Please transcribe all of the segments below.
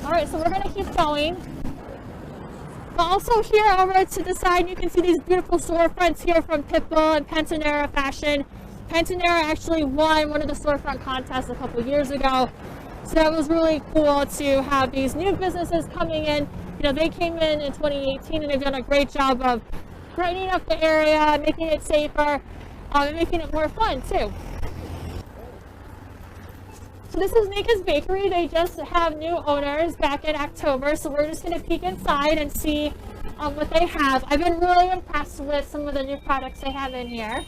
All right, so we're going to keep going. But also here over to the side, you can see these beautiful storefronts here from Pitbull and Pantanera Fashion. Pantanera actually won one of the storefront contests a couple years ago. So that was really cool to have these new businesses coming in. You know, they came in 2018 and they've done a great job of brightening up the area, making it safer, and making it more fun too. So this is Nika's Bakery. They just have new owners back in October, so we're just going to peek inside and see what they have. I've been really impressed with some of the new products they have in here.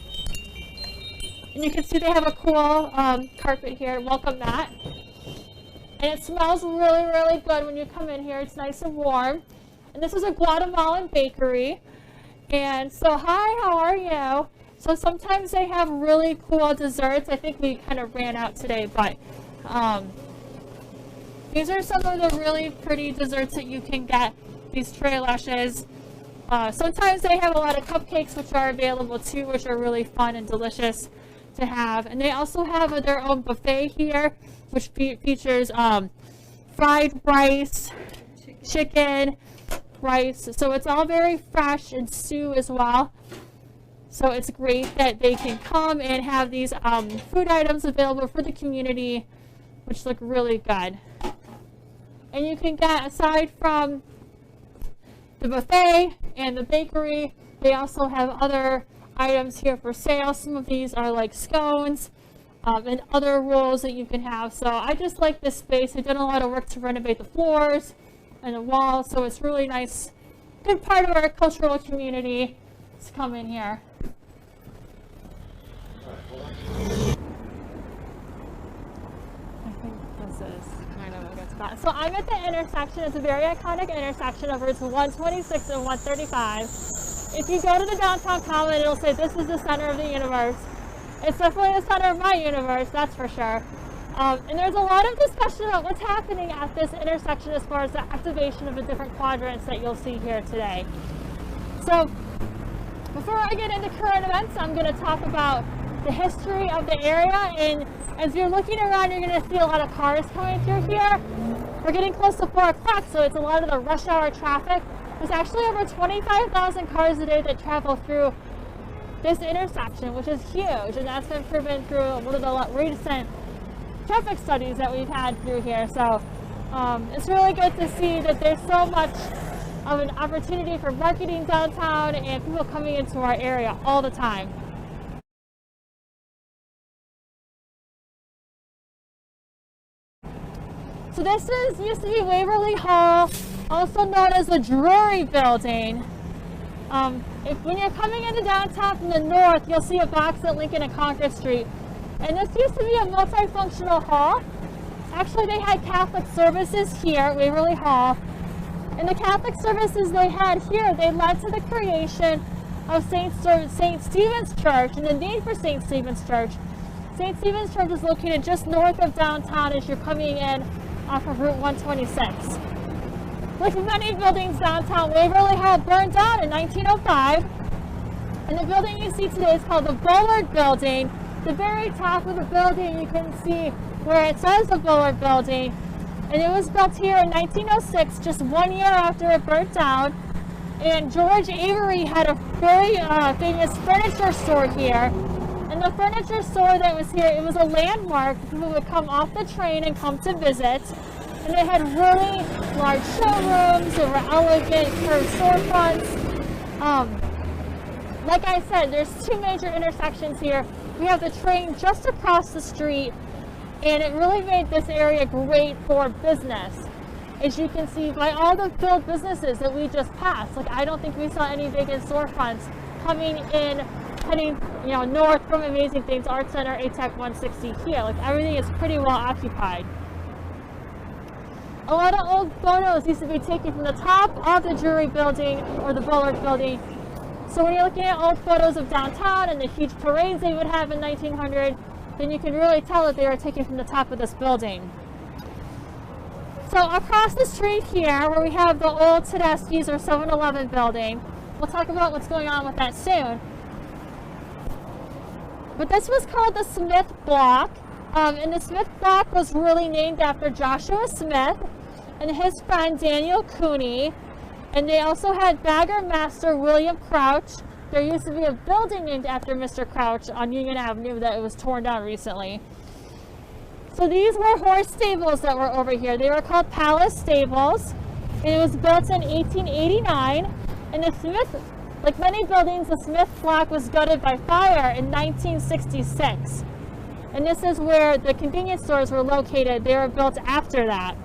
And you can see they have a cool carpet here, welcome mat. And it smells really, really good when you come in here. It's nice and warm. And this is a Guatemalan bakery. And so, hi, how are you? So sometimes they have really cool desserts. I think we kind of ran out today, but these are some of the really pretty desserts that you can get. These tray lashes. Sometimes they have a lot of cupcakes which are available too, which are really fun and delicious to have. And they also have their own buffet here, which features fried rice, chicken, rice. So it's all very fresh, and stew as well. So it's great that they can come and have these food items available for the community, which look really good. And you can get, aside from the buffet and the bakery, they also have other items here for sale. Some of these are like scones and other rolls that you can have. So I just like this space. They've done a lot of work to renovate the floors and the walls, so it's really nice. Good part of our cultural community to come in here. I think this is kind of a good spot. So I'm at the intersection. It's a very iconic intersection of routes 126 and 135. If you go to the downtown comment, it'll say this is the center of the universe. It's definitely the center of my universe, that's for sure. And there's a lot of discussion about what's happening at this intersection as far as the activation of the different quadrants that you'll see here today. So before I get into current events, I'm going to talk about the history of the area. And as you're looking around, you're going to see a lot of cars coming through here. We're getting close to 4 o'clock, so it's a lot of the rush hour traffic. There's actually over 25,000 cars a day that travel through this intersection, which is huge, and that's been proven through one of the recent traffic studies that we've had through here. So it's really good to see that there's so much of an opportunity for marketing downtown and people coming into our area all the time. So this used to be Waverly Hall, also known as the Drury Building. When you're coming into downtown from the north, you'll see a box at Lincoln and Concord Street. And this used to be a multifunctional hall. Actually, they had Catholic services here at Waverly Hall. And the Catholic services they had here, they led to the creation of St. Stephen's Church and the need for St. Stephen's Church. St. Stephen's Church is located just north of downtown as you're coming in off of Route 126. Like many buildings downtown, Waverly Hall burned down in 1905. And the building you see today is called the Bullard Building. The very top of the building, you can see where it says the Bullard Building. And it was built here in 1906, just 1 year after it burnt down. And George Avery had a very famous furniture store here. And the furniture store that was here, it was a landmark. People would come off the train and come to visit. And they had really large showrooms. They were elegant curved storefronts. Like I said, there's 2 major intersections here. We have the train just across the street, and it really made this area great for business. As you can see by all the filled businesses that we just passed, like I don't think we saw any vacant storefronts coming in, heading north from Amazing Things Art Center, ATEC 160 here. Like everything is pretty well occupied. A lot of old photos used to be taken from the top of the Drury Building or the Bullard Building. So when you're looking at old photos of downtown and the huge parades they would have in 1900, then you can really tell that they were taken from the top of this building. So across the street here, where we have the old Tedeschi's or 7-Eleven building, we'll talk about what's going on with that soon. But this was called the Smith Block, and the Smith Block was really named after Joshua Smith. and his friend Daniel Cooney. And they also had bagger master William Crouch. There used to be a building named after Mr. Crouch on Union Avenue that was torn down recently. So these were horse stables that were over here. They were called Palace Stables. It was built in 1889. And the Smith, like many buildings, the Smith block was gutted by fire in 1966. And this is where the convenience stores were located. They were built after that.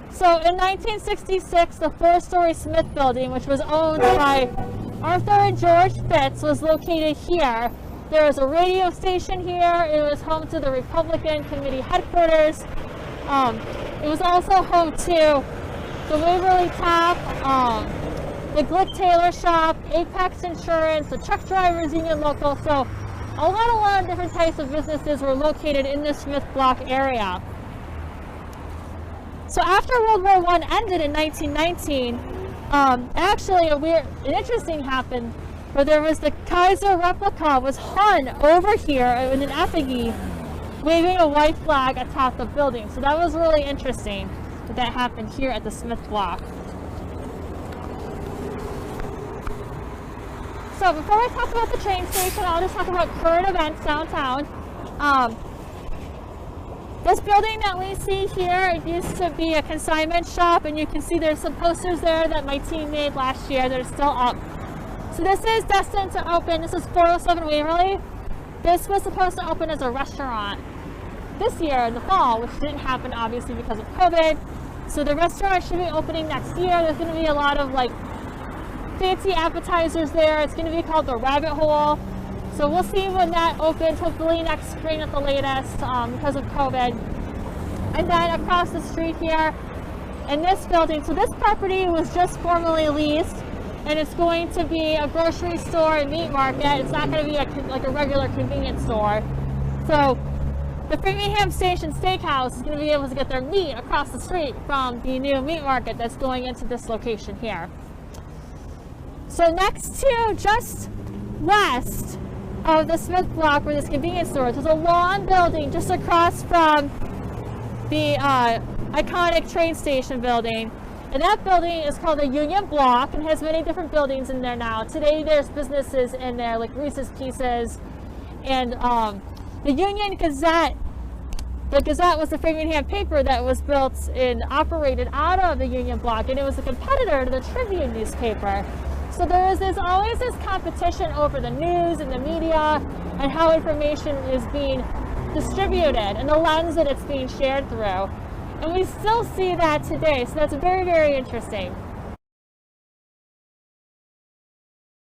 So in 1966, the 4-story Smith building, which was owned by Arthur and George Fitz, was located here. There was a radio station here. It was home to the Republican Committee headquarters. It was also home to the Waverly Tap, the Glick Taylor Shop, Apex Insurance, the Truck Drivers Union Local. So a lot of different types of businesses were located in the Smith Block area. So after World War I ended in 1919, actually an interesting happened where there was the Kaiser replica was hung over here in an effigy waving a white flag atop the building. So that was really interesting that happened here at the Smith Block. So before I talk about the train station, I'll just talk about current events downtown. This building that we see here, it used to be a consignment shop, and you can see there's some posters there that my team made last year that are still up. So this is destined to open. This is 407 Waverly. This was supposed to open as a restaurant this year in the fall, which didn't happen obviously because of COVID. So the restaurant should be opening next year. There's going to be a lot of like fancy appetizers there. It's going to be called the Rabbit Hole. So we'll see when that opens, hopefully next spring at the latest because of COVID. And then across the street here in this building, so this property was just formally leased, and it's going to be a grocery store and meat market. It's not going to be like a regular convenience store. So the Framingham Station Steakhouse is going to be able to get their meat across the street from the new meat market that's going into this location here. So next to, just west of the Smith Block where this convenience store is, there's a lawn building just across from the iconic train station building. And that building is called the Union Block and has many different buildings in there now. Today there's businesses in there like Reese's Pieces and the Union Gazette. The Gazette was the Framingham paper that was built and operated out of the Union Block, and it was a competitor to the Tribune newspaper. So there's always this competition over the news and the media and how information is being distributed and the lens that it's being shared through. And we still see that today, so that's very, very interesting.